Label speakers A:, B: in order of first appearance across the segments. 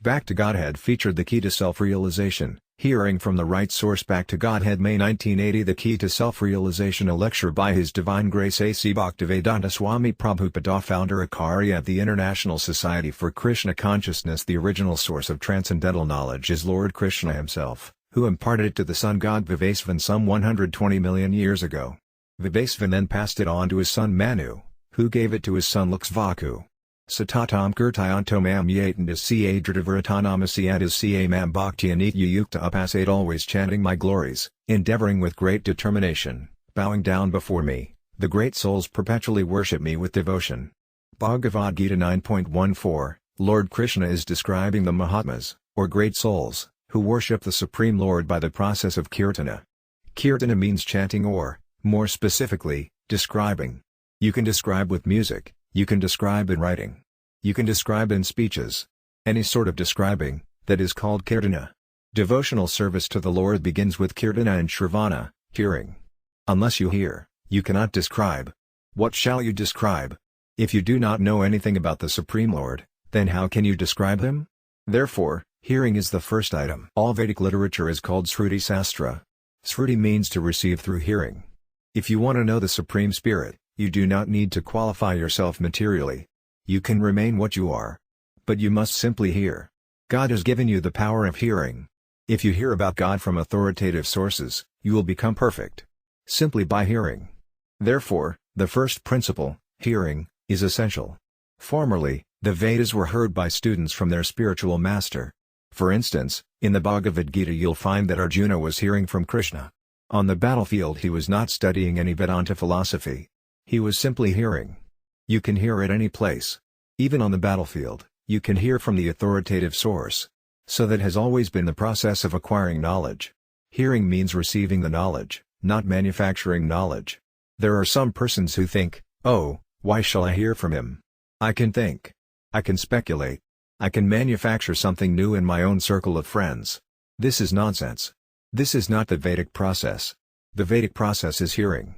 A: Back to Godhead featured The Key to Self-Realization, Hearing from the Right Source. Back to Godhead, May 1980. The Key to Self-Realization, a lecture by His Divine Grace A.C. Bhaktivedanta Swami Prabhupada, founder Acharya at the International Society for Krishna Consciousness. The original source of transcendental knowledge is Lord Krishna himself, who imparted it to the sun god Vivasvan some 120 million years ago. Vivasvan then passed it on to his son Manu, who gave it to his son Lakshvaku. Satatam Kirtayantomam Yatandas Siadritavaratanamasi and his Siamam Bhaktianitya Yukta Upasate, always chanting my glories, endeavoring with great determination, bowing down before me, the great souls perpetually worship me with devotion. Bhagavad Gita 9.14, Lord Krishna is describing the Mahatmas, or great souls, who worship the Supreme Lord by the process of kirtana. Kirtana means chanting, or, more specifically, describing. You can describe with music. You can describe in writing. You can describe in speeches. Any sort of describing, that is called kirtana. Devotional service to the Lord begins with kirtana and shravana, hearing. Unless you hear, you cannot describe. What shall you describe? If you do not know anything about the Supreme Lord, then how can you describe Him? Therefore, hearing is the first item. All Vedic literature is called Sruti Sastra. Sruti means to receive through hearing. If you want to know the Supreme Spirit, you do not need to qualify yourself materially. You can remain what you are. But you must simply hear. God has given you the power of hearing. If you hear about God from authoritative sources, you will become perfect. Simply by hearing. Therefore, the first principle, hearing, is essential. Formerly, the Vedas were heard by students from their spiritual master. For instance, in the Bhagavad Gita you'll find that Arjuna was hearing from Krishna. On the battlefield he was not studying any Vedanta philosophy. He was simply hearing. You can hear at any place. Even on the battlefield, you can hear from the authoritative source. So that has always been the process of acquiring knowledge. Hearing means receiving the knowledge, not manufacturing knowledge. There are some persons who think, oh, why shall I hear from him? I can think. I can speculate. I can manufacture something new in my own circle of friends. This is nonsense. This is not the Vedic process. The Vedic process is hearing.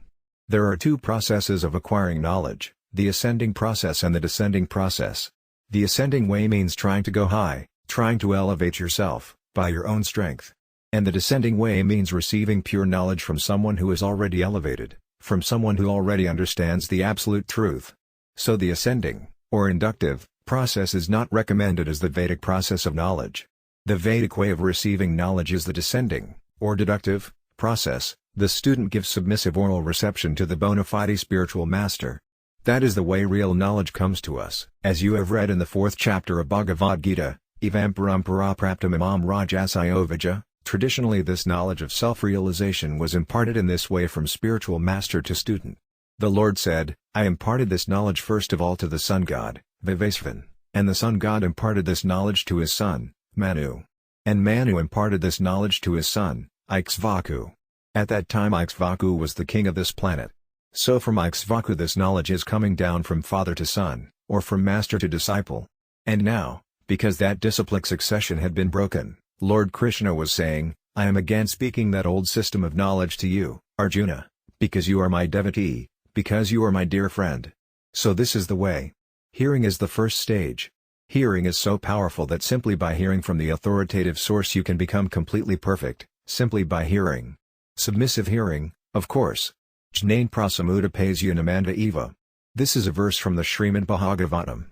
A: There are two processes of acquiring knowledge, the ascending process and the descending process. The ascending way means trying to go high, trying to elevate yourself, by your own strength. And the descending way means receiving pure knowledge from someone who is already elevated, from someone who already understands the absolute truth. So the ascending, or inductive, process is not recommended as the Vedic process of knowledge. The Vedic way of receiving knowledge is the descending, or deductive, process. The student gives submissive oral reception to the bona fide spiritual master. That is the way real knowledge comes to us. As you have read in the 4th chapter of Bhagavad Gita, Evam parampara praptam imam rajasayovaja, traditionally this knowledge of self-realization was imparted in this way from spiritual master to student. The Lord said, I imparted this knowledge first of all to the sun god, Vivasvan, and the sun god imparted this knowledge to his son, Manu. And Manu imparted this knowledge to his son, Ikshvaku. At that time Ikshvaku was the king of this planet. So from Ikshvaku this knowledge is coming down from father to son, or from master to disciple. And now, because that disciplic succession had been broken, Lord Krishna was saying, I am again speaking that old system of knowledge to you, Arjuna, because you are my devotee, because you are my dear friend. So this is the way. Hearing is the first stage. Hearing is so powerful that simply by hearing from the authoritative source you can become completely perfect, simply by hearing. Submissive hearing, of course. Jnain prasamudapasya namanda eva. This is a verse from the Srimad Bhagavatam.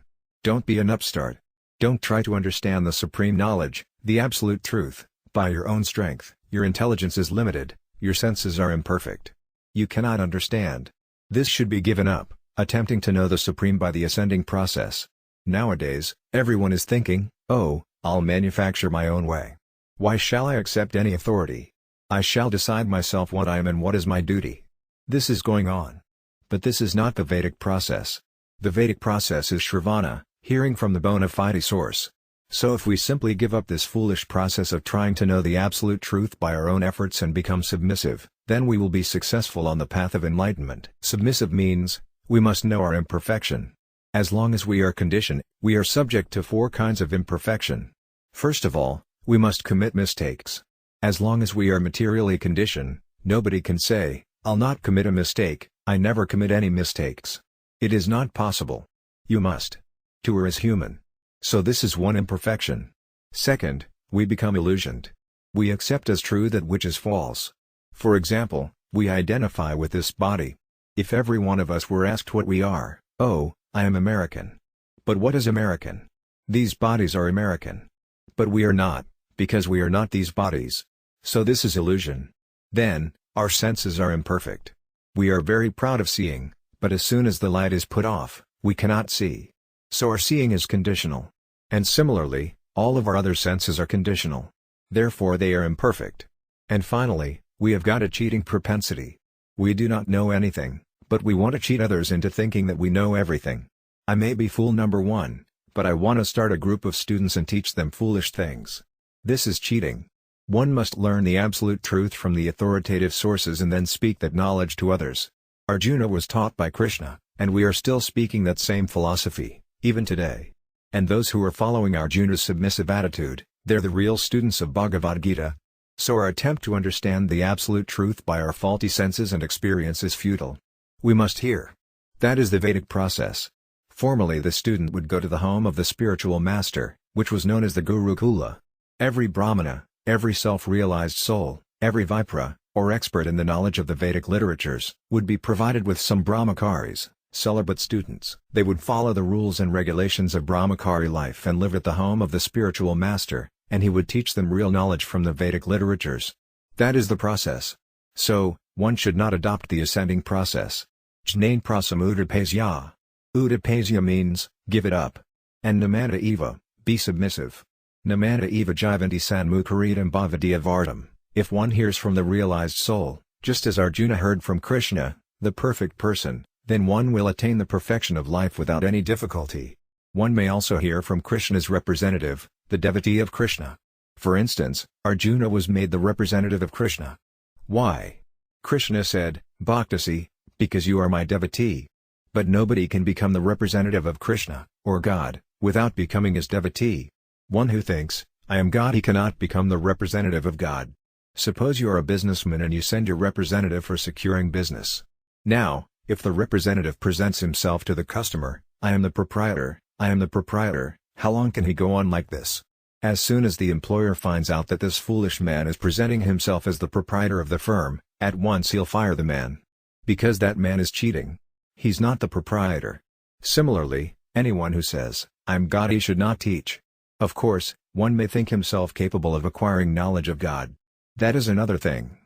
A: Don't be an upstart. Don't try to understand the supreme knowledge, the absolute truth, by your own strength. Your intelligence is limited, your senses are imperfect. You cannot understand. This should be given up, attempting to know the supreme by the ascending process. Nowadays, everyone is thinking, oh, I'll manufacture my own way. Why shall I accept any authority? I shall decide myself what I am and what is my duty. This is going on. But this is not the Vedic process. The Vedic process is Shravana, hearing from the bona fide source. So if we simply give up this foolish process of trying to know the absolute truth by our own efforts and become submissive, then we will be successful on the path of enlightenment. Submissive means, we must know our imperfection. As long as we are conditioned, we are subject to 4 kinds of imperfection. First of all, we must commit mistakes. As long as we are materially conditioned, nobody can say, I'll not commit a mistake, I never commit any mistakes. It is not possible. You must. To err is human. So this is one imperfection. Second, we become illusioned. We accept as true that which is false. For example, we identify with this body. If every one of us were asked what we are, oh, I am American. But what is American? These bodies are American. But we are not, because we are not these bodies. So this is illusion. Then, our senses are imperfect. We are very proud of seeing, but as soon as the light is put off, we cannot see. So our seeing is conditional. And similarly, all of our other senses are conditional. Therefore they are imperfect. And finally, we have got a cheating propensity. We do not know anything, but we want to cheat others into thinking that we know everything. I may be fool number one, but I want to start a group of students and teach them foolish things. This is cheating. One must learn the absolute truth from the authoritative sources and then speak that knowledge to others. Arjuna was taught by Krishna, and we are still speaking that same philosophy, even today. And those who are following Arjuna's submissive attitude, they're the real students of Bhagavad Gita. So our attempt to understand the absolute truth by our faulty senses and experience is futile. We must hear. That is the Vedic process. Formerly the student would go to the home of the spiritual master, which was known as the Gurukula. Every Brahmana, every self-realized soul, every Vipra, or expert in the knowledge of the Vedic literatures, would be provided with some Brahmacharis, celibate students. They would follow the rules and regulations of Brahmachari life and live at the home of the spiritual master, and he would teach them real knowledge from the Vedic literatures. That is the process. So, one should not adopt the ascending process. Jnain prasam udapasya. Udapasya means, give it up. And namana eva, be submissive. Namana eva jivanti sanmukaridam bhavadiya vardam. If one hears from the realized soul, just as Arjuna heard from Krishna, the perfect person, then one will attain the perfection of life without any difficulty. One may also hear from Krishna's representative, the devotee of Krishna. For instance, Arjuna was made the representative of Krishna. Why? Krishna said, Bhaktasi, because you are my devotee. But nobody can become the representative of Krishna, or God, without becoming his devotee. One who thinks, I am God, he cannot become the representative of God. Suppose you are a businessman and you send your representative for securing business. Now, if the representative presents himself to the customer, I am the proprietor, how long can he go on like this? As soon as the employer finds out that this foolish man is presenting himself as the proprietor of the firm, at once he'll fire the man. Because that man is cheating. He's not the proprietor. Similarly, anyone who says, I'm God, he should not teach. Of course, one may think himself capable of acquiring knowledge of God. That is another thing.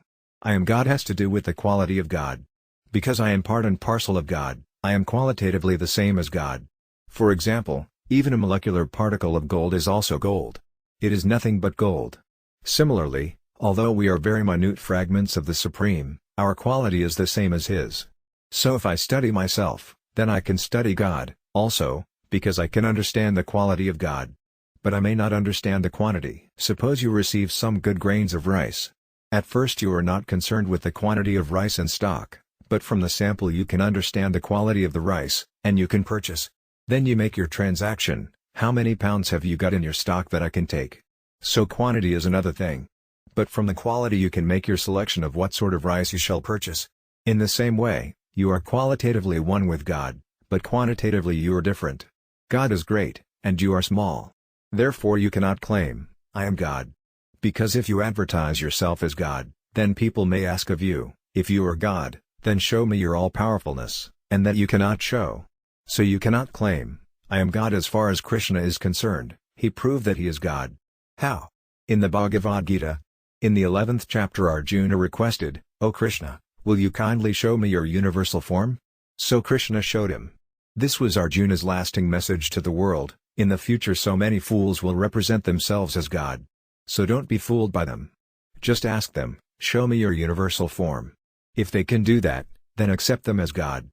A: I am God has to do with the quality of God. Because I am part and parcel of God, I am qualitatively the same as God. For example, even a molecular particle of gold is also gold. It is nothing but gold. Similarly, although we are very minute fragments of the Supreme, our quality is the same as His. So if I study myself, then I can study God, also, because I can understand the quality of God. But I may not understand the quantity. Suppose you receive some good grains of rice. At first you are not concerned with the quantity of rice in stock, but from the sample you can understand the quality of the rice, and you can purchase. Then you make your transaction. How many pounds have you got in your stock that I can take? So quantity is another thing. But from the quality you can make your selection of what sort of rice you shall purchase. In the same way, you are qualitatively one with God, but quantitatively you are different. God is great, and you are small. Therefore you cannot claim, I am God. Because if you advertise yourself as God, then people may ask of you, if you are God, then show me your all-powerfulness, and that you cannot show. So you cannot claim, I am God. As far as Krishna is concerned, he proved that he is God. How? In the Bhagavad Gita. In the 11th chapter Arjuna requested, O Krishna, will you kindly show me your universal form? So Krishna showed him. This was Arjuna's lasting message to the world. In the future so many fools will represent themselves as God. So don't be fooled by them. Just ask them, show me your universal form. If they can do that, then accept them as God.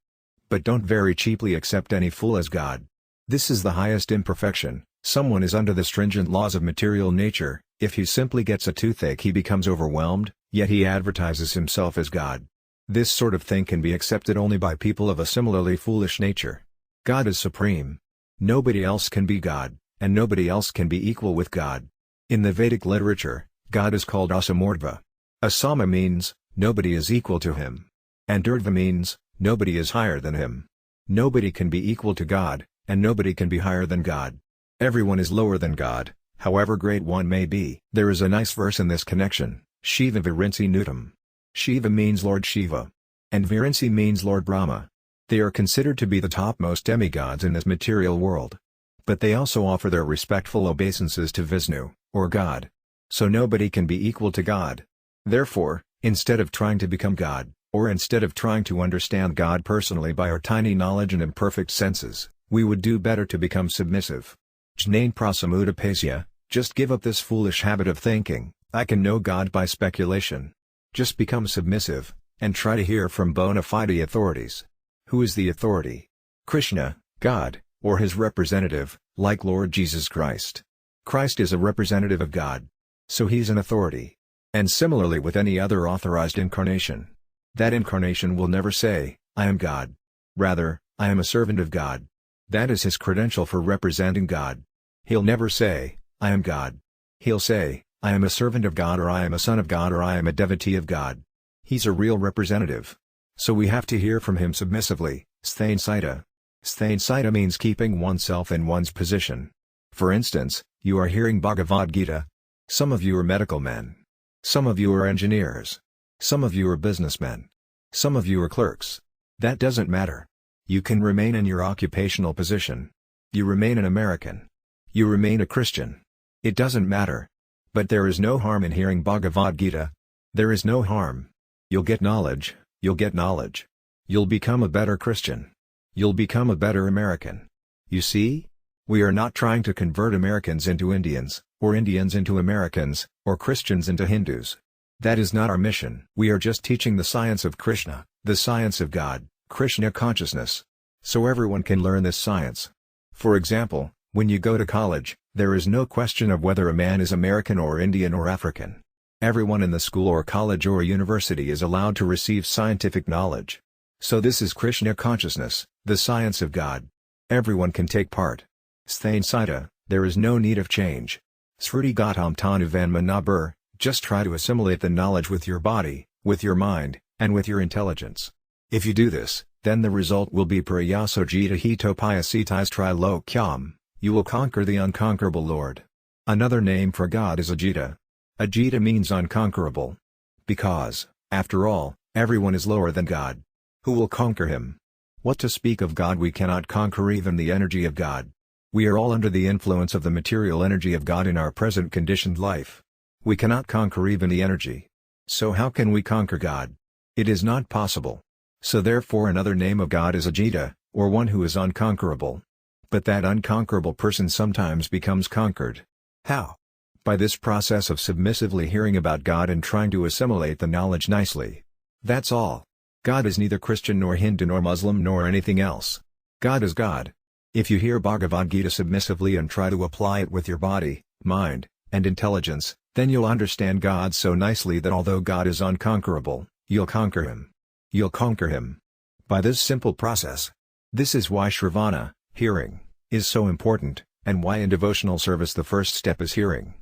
A: But don't very cheaply accept any fool as God. This is the highest imperfection. Someone is under the stringent laws of material nature. If he simply gets a toothache he becomes overwhelmed, yet he advertises himself as God. This sort of thing can be accepted only by people of a similarly foolish nature. God is supreme. Nobody else can be God, and nobody else can be equal with God. In the Vedic literature, God is called Asamurdva. Asama means, nobody is equal to him. And Urdhva means, nobody is higher than him. Nobody can be equal to God, and nobody can be higher than God. Everyone is lower than God, however great one may be. There is a nice verse in this connection, Shiva Virinsi Nutam. Shiva means Lord Shiva. And Virinsi means Lord Brahma. They are considered to be the topmost demigods in this material world. But they also offer their respectful obeisances to Vishnu, or God. So nobody can be equal to God. Therefore, instead of trying to become God, or instead of trying to understand God personally by our tiny knowledge and imperfect senses, we would do better to become submissive. Jnane prasamudapasya, just give up this foolish habit of thinking, I can know God by speculation. Just become submissive, and try to hear from bona fide authorities. Who is the authority? Krishna, God, or his representative, like Lord Jesus Christ. Christ is a representative of God. So he's an authority. And similarly with any other authorized incarnation. That incarnation will never say, I am God. Rather, I am a servant of God. That is his credential for representing God. He'll never say, I am God. He'll say, I am a servant of God, or I am a son of God, or I am a devotee of God. He's a real representative. So we have to hear from him submissively, sthainsita. Sthainsita means keeping oneself in one's position. For instance, you are hearing Bhagavad Gita. Some of you are medical men. Some of you are engineers. Some of you are businessmen. Some of you are clerks. That doesn't matter. You can remain in your occupational position. You remain an American. You remain a Christian. It doesn't matter. But there is no harm in hearing Bhagavad Gita. There is no harm. You'll get knowledge, you'll get knowledge. You'll become a better Christian. You'll become a better American. You see? We are not trying to convert Americans into Indians, or Indians into Americans, or Christians into Hindus. That is not our mission. We are just teaching the science of Krishna, the science of God, Krishna consciousness. So everyone can learn this science. For example, when you go to college, there is no question of whether a man is American or Indian or African. Everyone in the school or college or university is allowed to receive scientific knowledge. So this is Krishna consciousness, the science of God. Everyone can take part. Sthainsita, there is no need of change. Sruti Gautam Tanuvanma Nabur, just try to assimilate the knowledge with your body, with your mind, and with your intelligence. If you do this, then the result will be Prayasojita Hitopayasitais Trilokyam, you will conquer the unconquerable Lord. Another name for God is Ajita. Ajita means unconquerable. Because, after all, everyone is lower than God. Who will conquer him? What to speak of God? We cannot conquer even the energy of God. We are all under the influence of the material energy of God in our present conditioned life. We cannot conquer even the energy. So how can we conquer God? It is not possible. So therefore another name of God is Ajita, or one who is unconquerable. But that unconquerable person sometimes becomes conquered. How? By this process of submissively hearing about God and trying to assimilate the knowledge nicely. That's all. God is neither Christian nor Hindu nor Muslim nor anything else. God is God. If you hear Bhagavad Gita submissively and try to apply it with your body, mind, and intelligence, then you'll understand God so nicely that although God is unconquerable, you'll conquer him. You'll conquer him. By this simple process. This is why Shravana, hearing, is so important, and why in devotional service the first step is hearing.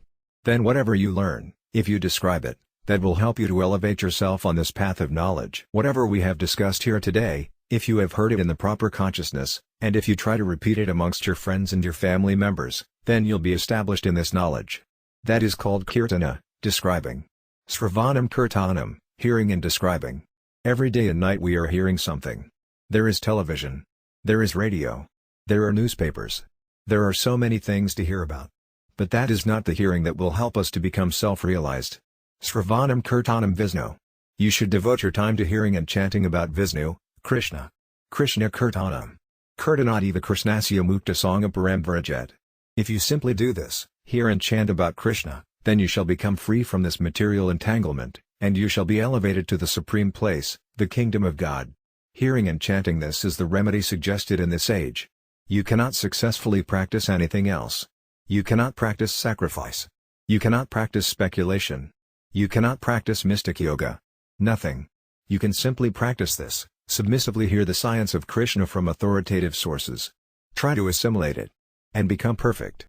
A: Then whatever you learn, if you describe it, that will help you to elevate yourself on this path of knowledge. Whatever we have discussed here today, if you have heard it in the proper consciousness, and if you try to repeat it amongst your friends and your family members, then you'll be established in this knowledge. That is called kirtana, describing. Sravanam kirtanam, hearing and describing. Every day and night we are hearing something. There is television. There is radio. There are newspapers. There are so many things to hear about. But that is not the hearing that will help us to become self-realized. Sravanam kirtanam Vishnu. You should devote your time to hearing and chanting about Vishnu, Krishna. Krishna kirtanam. Kirtanadiva Krishnasya mukta sangam paramvarajet. If you simply do this, hear and chant about Krishna, then you shall become free from this material entanglement, and you shall be elevated to the supreme place, the kingdom of God. Hearing and chanting this is the remedy suggested in this age. You cannot successfully practice anything else. You cannot practice sacrifice. You cannot practice speculation. You cannot practice mystic yoga. Nothing. You can simply practice this, submissively hear the science of Krishna from authoritative sources. Try to assimilate it. And become perfect.